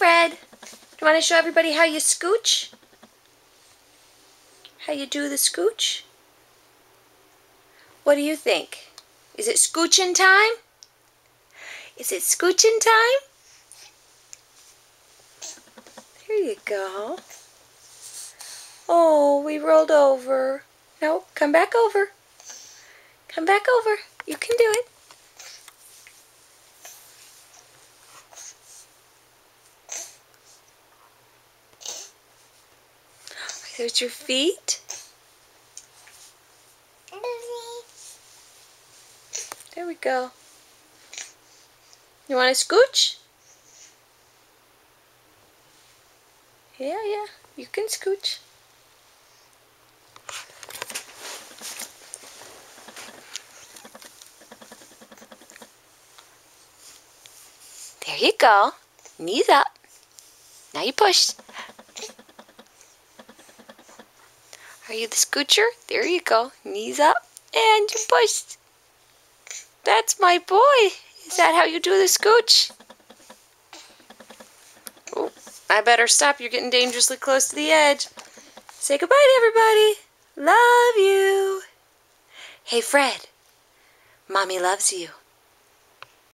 Fred. Do you want to show everybody how you scooch? How you do the scooch? What do you think? Is it scooching time? Is it scooching time? There you go. Oh, we rolled over. No, come back over. Come back over. You can do it. There's your feet. There we go. You want to scooch? Yeah, you can scooch. There you go. Knees up. Now you push. Are you the scoocher? There you go. Knees up and you push. That's my boy. Is that how you do the scooch? Oh, I better stop. You're getting dangerously close to the edge. Say goodbye to everybody. Love you. Hey, Fred. Mommy loves you.